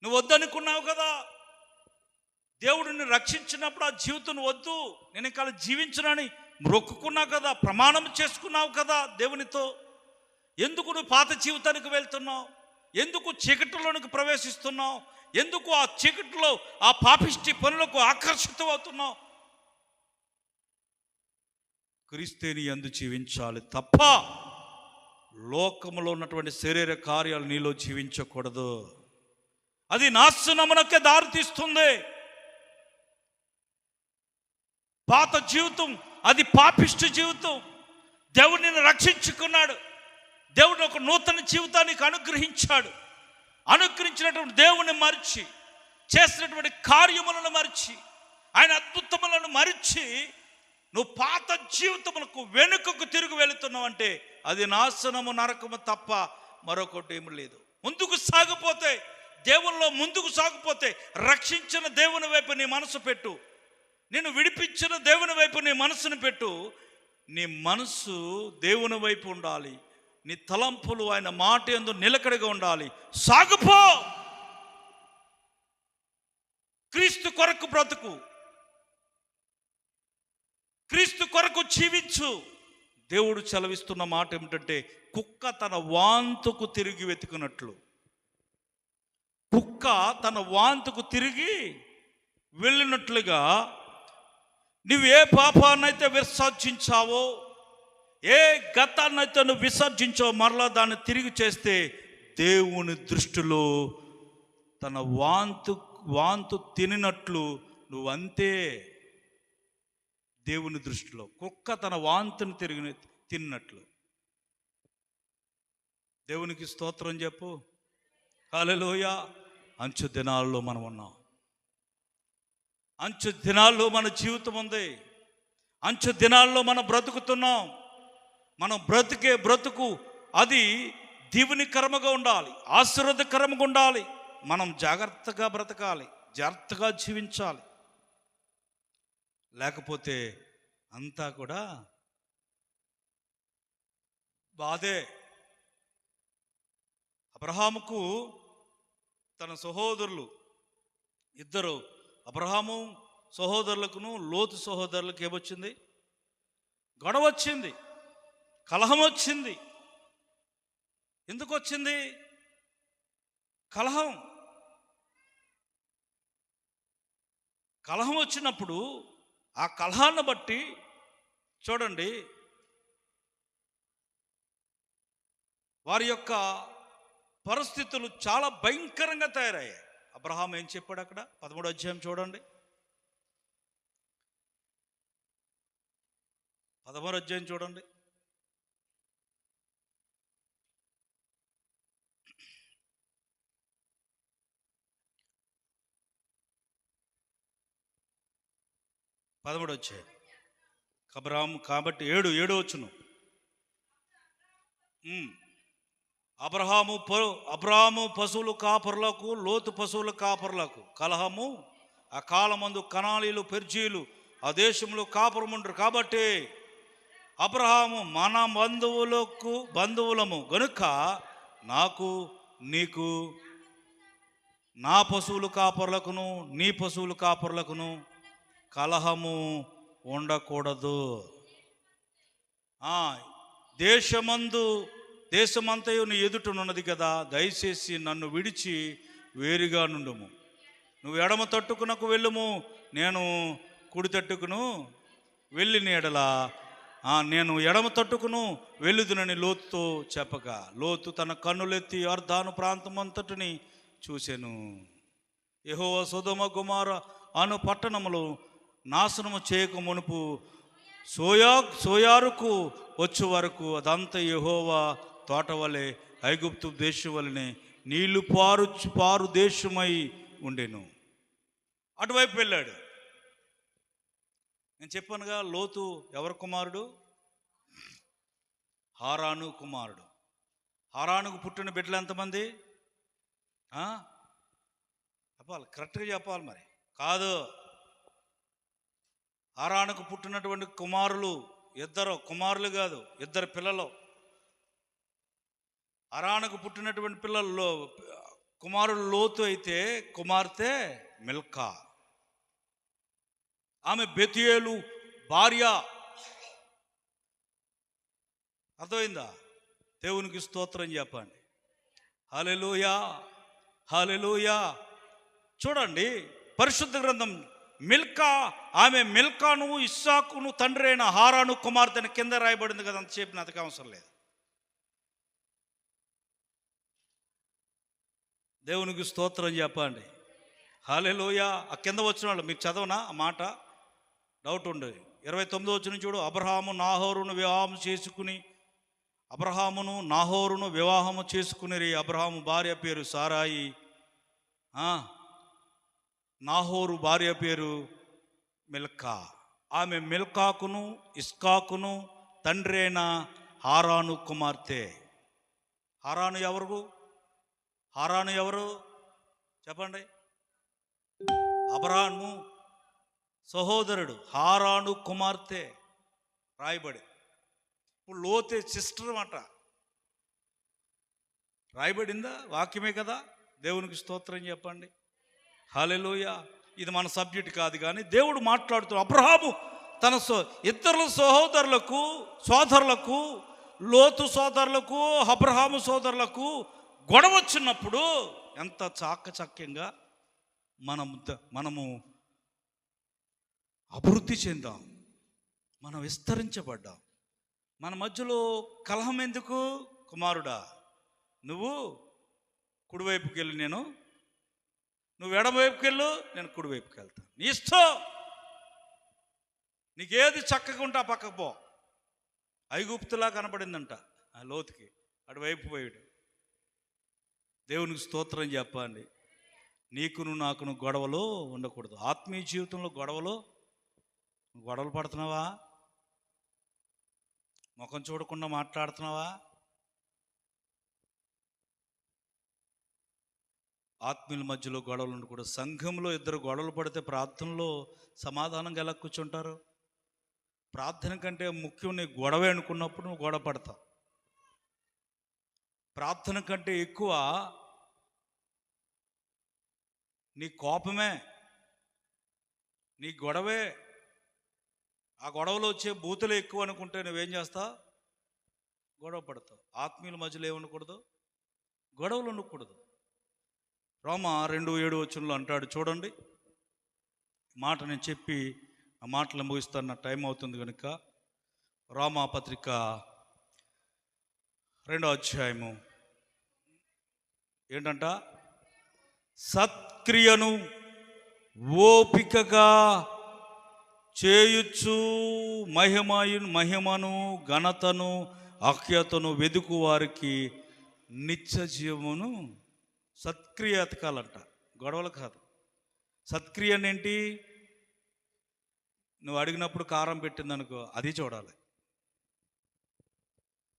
నువ్వు వద్దనుకున్నావు కదా, దేవుడిని రక్షించినప్పుడు ఆ జీవితం వద్దు, నేను ఇంకా జీవించనని మొక్కుకున్నావు కదా, ప్రమాణం చేసుకున్నావు కదా దేవునితో. ఎందుకు నువ్వు పాత జీవితానికి వెళ్తున్నావు? ఎందుకు చీకటిలోనికి ప్రవేశిస్తున్నావు? ఎందుకు ఆ చీకటిలో ఆ పాపిష్టి పనులకు ఆకర్షితం అవుతున్నావు? క్రీస్తుని యందు జీవించాలి తప్ప లోకములో ఉన్నటువంటి శరీర కార్యాలు నీలో జీవించకూడదు. అది నాశనమునకే దారితీస్తుంది. పాత జీవితం అది పాపిష్టి జీవితం. దేవుడు నిన్ను రక్షించుకున్నాడు. దేవుడు ఒక నూతన జీవితానికి అనుగ్రహించినటువంటి దేవుని మరిచి, చేసినటువంటి కార్యములను మరిచి, ఆయన అద్భుతములను మరిచి నువ్వు పాత జీవితములకు వెనుకకు తిరిగి వెళుతున్నావు అంటే అది నాశనము, నరకము తప్ప మరొకటి ఏమి లేదు. ముందుకు సాగిపోతే రక్షించిన దేవుని వైపు నీ మనసు పెట్టు. నిన్ను విడిపించిన దేవుని వైపు నీ మనసును పెట్టు. నీ మనసు దేవుని వైపు ఉండాలి. నీ తలంపులు ఆయన మాట యందు నిలకడగా ఉండాలి. సాగుపో. క్రీస్తు కొరకు బ్రతుకు, క్రీస్తు కొరకు జీవించు. దేవుడు సెలవిస్తున్న మాట ఏమిటంటే, కుక్క తన వాంతుకు తిరిగి వెతుకున్నట్లు, కుక్క తన వాంతుకు తిరిగి వెళ్ళినట్లుగా నువ్వు ఏ పాపాన్నైతే విసర్జించావో, ఏ గతాన్నైతే నువ్వు విసర్జించావో, మరలా దాన్ని తిరిగి చేస్తే దేవుని దృష్టిలో తన వాంతు తినినట్లు నువ్వంతే. దేవుని దృష్టిలో కుక్క తన వాంతుని తిన్నట్లు. దేవునికి స్తోత్రం చెప్పు. హల్లెలూయా. అంచు దినాల్లో మనం ఉన్నాం. అంచు దినాల్లో మన జీవితం ఉంది. అంచు దినాల్లో మనం బ్రతుకుతున్నాం. మనం బ్రతుకు అది దీవెనికరముగా ఉండాలి, ఆశీర్వాదకరముగా ఉండాలి. మనం జాగ్రత్తగా బ్రతకాలి, జాగ్రత్తగా జీవించాలి. లేకపోతే అంతా కూడా బాధే. అబ్రహాముకు తన సహోదరులు ఇద్దరు, అబ్రహాము సహోదరులకును లోతు సహోదరులకు ఏమొచ్చింది? గొడవ వచ్చింది, కలహం వచ్చింది. ఎందుకు వచ్చింది కలహం? కలహం వచ్చినప్పుడు ఆ కలహాన్ని బట్టి చూడండి, వారి యొక్క పరిస్థితులు చాలా భయంకరంగా తయారయ్యాయి. అబ్రహాం ఏం చెప్పాడు అక్కడ? 13వ అధ్యాయం చూడండి. 13వ అధ్యాయం చూడండి. అబ్రహాం కాబట్టి 7 వచ్చును. అబ్రహాము పశువుల కాపరులకు, లోతు పశువుల కాపరులకు కలహము. ఆ కాలమందు కనాలీలు, పెర్జీలు ఆ దేశంలో కాపురముండ్రు. కాబట్టి అబ్రహాము మన బంధువులము గనుక నాకు నీకు నా పశువుల కాపరులకును నీ పశువుల కాపరులకును కలహము ఉండకూడదు. దేశమంతయు నీ ఎదుటనున్నది కదా, దయచేసి నన్ను విడిచి వేరుగా నుండుము. నువ్వు ఎడమ తట్టుకునకు వెళ్ళుము, నేను కుడి తట్టుకును వెళ్ళిన ఎడల నేను ఎడమ తట్టుకును వెళ్ళుదునని లోతుతో చెప్పగా, లోతు తన కన్నులెత్తి యొర్దాను ప్రాంతమంతటిని చూసెను. యెహోవా సొదొమ గొమొర్ర అను పట్టణములు నాశనము చేయక మునుపు సోయారుకు వచ్చు వరకు అదంతా యెహోవా తోట వలె, ఐగుప్తు దేశం వలనే నీళ్లు పారు దేశమై ఉండెను. అటువైపు వెళ్ళాడు. నేను చెప్పానుగా, లోతు ఎవరి కుమారుడు? హారాను కుమారుడు. హారానుకు పుట్టిన బిడ్డలు ఎంతమంది? చెప్పాలి, కరెక్ట్గా చెప్పాలి. మరి కాదు, హారానుకు పుట్టినటువంటి కుమారులు కుమారులు కాదు, 2 పిల్లలు. హారానుకు పుట్టినటువంటి పిల్లల్లో కుమారుడు లోతు అయితే కుమార్తె మిల్కా. ఆమె బెతుయేలు భార్య. అర్థమైందా? దేవునికి స్తోత్రం చెప్పండి. హల్లెలూయా, హల్లెలూయా. చూడండి పరిశుద్ధ గ్రంథం. ఆమె మిల్కాను ఇస్సాకును తండ్రి అయిన హారాను కుమార్తెను కింద రాయబడింది కదా, అంత చెప్పిన అతనికి అవసరం లేదు. దేవునికి స్తోత్రం చెప్పండి. హల్లెలూయా. ఆ కింద వచ్చిన వాళ్ళు మీకు చదవనా ఆ మాట? డౌట్ ఉండదు. 29వ వచనం చూడు. అబ్రహామును నాహోరును వివాహము చేసుకుని అబ్రహాము భార్య పేరు సారాయి, నాహోరు భార్య పేరు మిల్కా. ఆమె మిల్కాకును ఇస్కాకును తండ్రి అయిన హారాను కుమార్తె. హారాను ఎవరు చెప్పండి? అబ్రహాము సహోదరుడు హారాను కుమార్తె రాయబడి. ఇప్పుడు లోతే సిస్టర్ మాట రాయబడిందా? వాక్యమే కదా. దేవునికి స్తోత్రం చెప్పండి. హల్లెలూయా. ఇది మన సబ్జెక్ట్ కాదు, కానీ దేవుడు మాట్లాడుతూ అబ్రహాము తన ఇద్దరు సోదరులకు లోతు సోదరులకు అబ్రహాము సోదరులకు గొడవ వచ్చినప్పుడు ఎంత చాకచక్యంగా మనము అభివృద్ధి చెందాం, మనం విస్తరించబడ్డాం. మన మధ్యలో కలహం ఎందుకు? కుమారుడా, నువ్వు కుడివైపుకి వెళ్ళి నువ్వు ఎడమవైపుకి వెళ్ళు, నేను కుడివైపుకి వెళ్తాను. నీ ఇష్టం, నీకేది చక్కగా ఉంటే ఆ పక్కకు పో. ఐగుప్తులా కనపడిందంట ఆ లోతుకి, అటువైపు పోయాడు. దేవునికి స్తోత్రం చెప్పండి. నీకును నాకును గొడవలు ఉండకూడదు. ఆత్మీయ జీవితంలో గొడవలు పడుతున్నావా? ముఖం చూడకుండా మాట్లాడుతున్నావా? ఆత్మీయుల మధ్యలో గొడవలు ఉండకూడదు. సంఘంలో 2 గొడవలు పడితే ప్రార్థనలో సమాధానంగా ఎలా కూర్చుంటారు? ప్రార్థన కంటే ముఖ్యం నీ గొడవే అనుకున్నప్పుడు నువ్వు గొడవ పడతావు. ప్రార్థన కంటే ఎక్కువ నీ కోపమే, నీ గొడవే. ఆ గొడవలో వచ్చే బూతులు ఎక్కువ అనుకుంటే నువ్వేం చేస్తావు? గొడవ పడతావు. ఆత్మీయుల మధ్యలో ఏమనకూడదు? గొడవలు ఉండకూడదు. రోమా 2:7 వచనంలో అంటాడు చూడండి. మాట నేను చెప్పి ఆ మాటలు ముగిస్తాను, టైం అవుతుంది కనుక. రోమా పత్రిక 2వ అధ్యాయము ఏంటంట? సత్క్రియను ఓపికగా చేయుచు మహిమను ఘనతను అఖ్యతను వెదుకు వారికి నిత్య జీవమును. సత్క్రియ ఎతకాలంట, గొడవలు కాదు. సత్క్రియ ఏంటి? నువ్వు అడిగినప్పుడు కారం పెట్టిందనుకో, అది చూడాలి.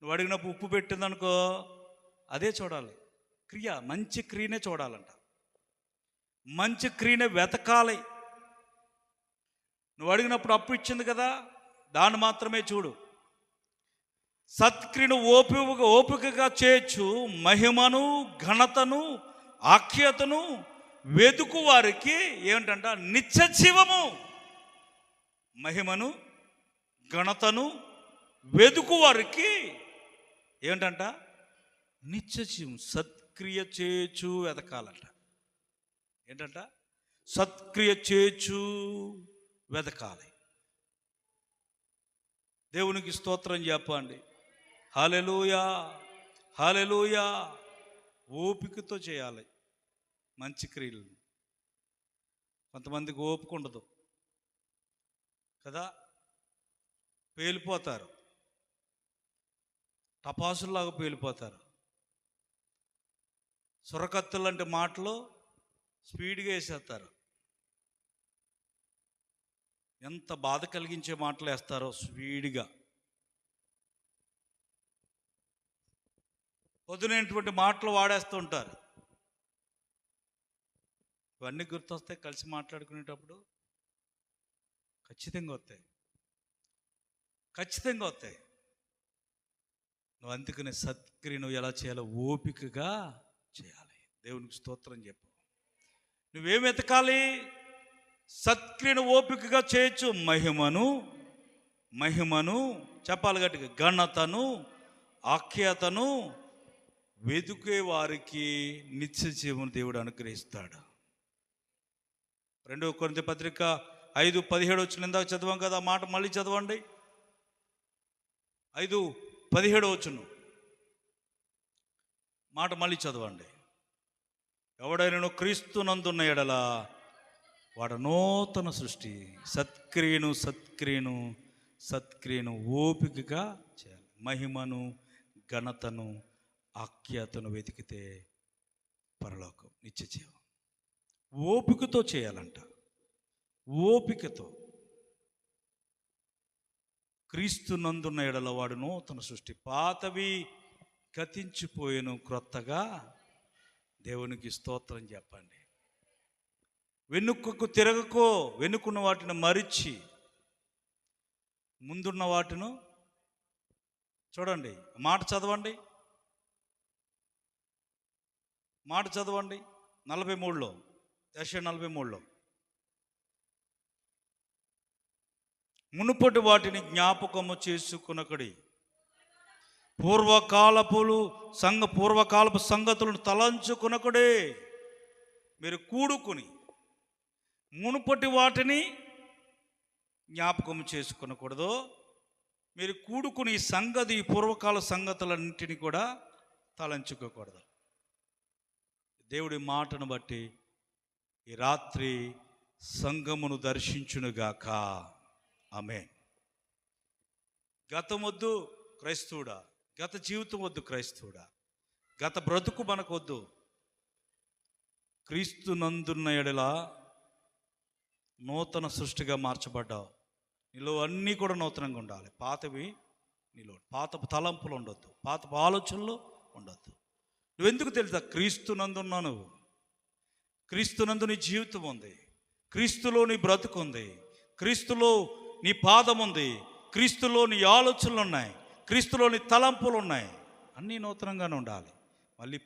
నువ్వు అడిగినప్పుడు ఉప్పు పెట్టిందనుకో, అదే చూడాలి. క్రియ, మంచి క్రియనే చూడాలంట, మంచి క్రియనే వెతకాలి. నువ్వు అడిగినప్పుడు అప్పు ఇచ్చింది కదా, దాన్ని మాత్రమే చూడు. సత్క్రియను ఓపికగా చేయొచ్చు మహిమను ఘనతను ఆఖ్యతను వెదుకు వారికి ఏమిటంట? నిత్య జీవము. మహిమను ఘనతను వెదుకు వారికి ఏంటంట? నిత్య జీవం. సత్క్రియ చేయొచ్చు వెతకాలంట. ఏంటంట? సత్క్రియ చేయొచ్చు వెతకాలి. దేవునికి స్తోత్రం చెప్పండి. హల్లెలూయా, హల్లెలూయా. ఓపికతో చేయాలి మంచి క్రియలు. కొంతమందికి ఓపిక ఉండదు కదా, పేలిపోతారు, టపాసుల్లాగా పేలిపోతారు. సొరకత్తులు లాంటి మాటలు స్పీడ్గా వేసేస్తారు. ఎంత బాధ కలిగించే మాటలు వేస్తారో స్పీడ్గా. పొద్దునటువంటి మాటలు వాడేస్తూ ఉంటారు. ఇవన్నీ గుర్తొస్తాయి కలిసి మాట్లాడుకునేటప్పుడు. ఖచ్చితంగా వస్తాయి, ఖచ్చితంగా వస్తాయి. నువ్వు అందుకనే సత్క్రియ నువ్వు ఎలా చేయాలో ఓపికగా చేయాలి. దేవునికి స్తోత్రం చెప్పు. నువ్వేం వెతకాలి? సత్క్రియను ఓపికగా చేయొచ్చు మహిమను చెప్పాలి గట్టిగా, ఘనతను ఆఖ్యాతను వెదుకే వారికి నిత్య జీవన దేవుడు అనుగ్రహిస్తాడు. 2 కొరింథీ పత్రిక 5:17 వచ్చిన ఇందాక చదవం కదా, మాట మళ్ళీ చదవండి. 5:17 వచ్చును మాట మళ్ళీ చదవండి. ఎవడైనా క్రీస్తునందున్న ఎడల వాడు నూతన సృష్టి. సత్క్రియను ఓపికగా చేయాలి. మహిమను ఘనతను ఆఖ్యాతను వెతికితే పరలోకం, నిత్య జీవం. ఓపికతో చేయాలంట, ఓపికతో. క్రీస్తునందున్న ఎడల వాడు నూతన సృష్టి, పాతవి గతించిపోయేను, క్రొత్తగా. దేవునికి స్తోత్రం చెప్పండి. వెనుకకు తిరగకో, వెనుకున్న వాటిని మరిచి ముందున్న వాటిను చూడండి. మాట చదవండి 43లో, యెషయా 43లో. మునుపటి వాటిని జ్ఞాపకము చేసుకొనకుడి, పూర్వకాలపు సంగతులను తలంచుకొనకుడే. మీరు కూడుకుని మునుపటి వాటిని జ్ఞాపకం చేసుకొనకూడదు. మీరు కూడుకుని ఈ పూర్వకాల సంగతులన్నింటినీ కూడా తలంచుకోకూడదు. దేవుడి మాటను బట్టి ఈ రాత్రి సంఘమును దర్శించునుగాక. ఆమేన్. గతం వద్దు క్రైస్తవుడా, గత జీవితం వద్దు క్రైస్తవుడా, గత బ్రతుకు మనకొద్దు. క్రీస్తునందున్న ఎడల నూతన సృష్టిగా మార్చబడ్డావు. నీలో అన్నీ కూడా నూతనంగా ఉండాలి. పాతవి నీలో, పాత తలంపులు ఉండొద్దు, పాత ఆలోచనలు ఉండొద్దు. నువ్వెందుకు తెలుసా? క్రీస్తునందున్నా నువ్వు. క్రీస్తునందు నీ జీవితం ఉంది, క్రీస్తులో నీ బ్రతుకు ఉంది, క్రీస్తులో నీ పాదం ఉంది, క్రీస్తులో నీ ఆలోచనలు ఉన్నాయి, క్రీస్తులో నీ తలంపులు ఉన్నాయి. అన్నీ నూతనంగానే ఉండాలి. మళ్ళీ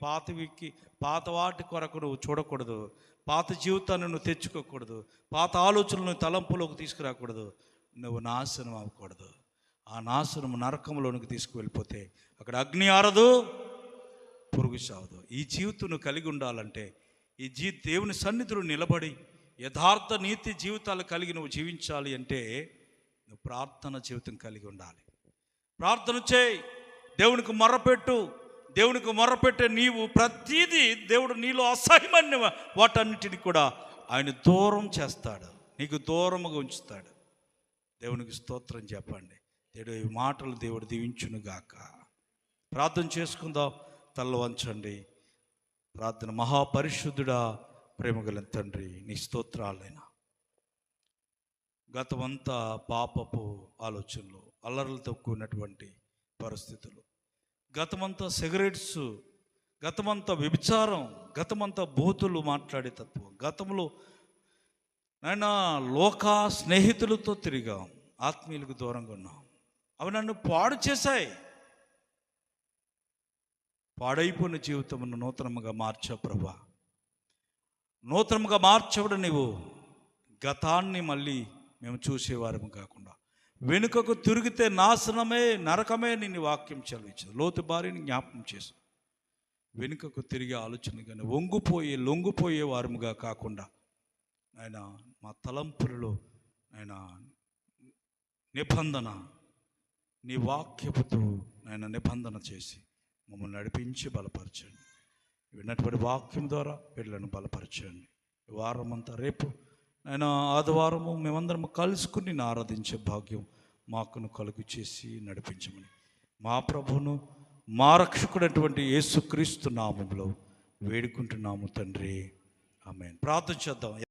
పాత వాటి కొరకు నువ్వు చూడకూడదు. పాత జీవితాన్ని నువ్వు తెచ్చుకోకూడదు. పాత ఆలోచనలను తలంపులోకి తీసుకురాకూడదు. నువ్వు నాశనం అవ్వకూడదు. ఆ నాశనం నరకంలోనికి తీసుకువెళ్ళిపోతే అక్కడ అగ్ని ఆరదు, పురుగు సావదు. ఈ జీవితం నువ్వు కలిగి ఉండాలంటే, ఈ దేవుని సన్నిధిలో నిలబడి యథార్థ నీతి జీవితాలు కలిగి నువ్వు జీవించాలి అంటే నువ్వు ప్రార్థన జీవితం కలిగి ఉండాలి. ప్రార్థన చేయి. దేవునికి మొర్రపెట్టు. దేవునికి మొర్రపెట్టే నీవు ప్రతీదీ దేవుడు నీలో అసహ్యమైన వాటన్నిటిని కూడా ఆయన దూరం చేస్తాడు, నీకు దూరముగా ఉంచుతాడు. దేవునికి స్తోత్రం చెప్పండి. దేవుడు ఈ మాటలు దేవుడు దీవించునుగాక. ప్రార్థన చేసుకుందాం. తల్ల వంచండి. ప్రార్థన. మహాపరిశుద్ధుడా, ప్రేమగల తండ్రి, నీ స్తోత్రాలైనా గతమంతా పాపపు ఆలోచనలు, అల్లర్లతో కూడినటువంటి పరిస్థితులు, గతమంతా సిగరెట్స్, గతమంతా వ్యభిచారం, గతమంతా బూతులు మాట్లాడే తత్వం, గతంలో నాయనా లోక స్నేహితులతో తిరిగాం, ఆత్మీయులకు దూరంగా ఉన్నాం. అవి నన్ను పాడు చేశాయి. పాడైపోయిన జీవితమును నూతనముగా మార్చావు ప్రభా. నూతనముగా మార్చవడు నీవు. గతాన్ని మళ్ళీ మేము చూసేవారము కాకుండా వెనుకకు తిరిగితే నాశనమే, నరకమే నిన్ను వాక్యం చదివించదు. లోతు భార్యని జ్ఞాపకం చేసు. వెనుకకు తిరిగే ఆలోచన కానీ లొంగిపోయే వారముగా కాకుండా ఆయన మా తలంపులలో ఆయన నిబంధన, నీ వాక్యపుతో ఆయన నిబంధన చేసి మమ్మల్ని నడిపించి బలపరచండి. విన్నటువంటి వాక్యం ద్వారా వీళ్ళను బలపరచండి. వారం అంతా రేపు ఆయన ఆదివారము మేమందరం కలుసుకుని ఆరాధించే భాగ్యం మాకును కలుగు చేసి నడిపించమని మా ప్రభువును మా రక్షకుడైనటువంటి యేసుక్రీస్తు నామములో వేడుకుంటున్నాము తండ్రి. ఆమేన్. ప్రార్థన చేద్దాం.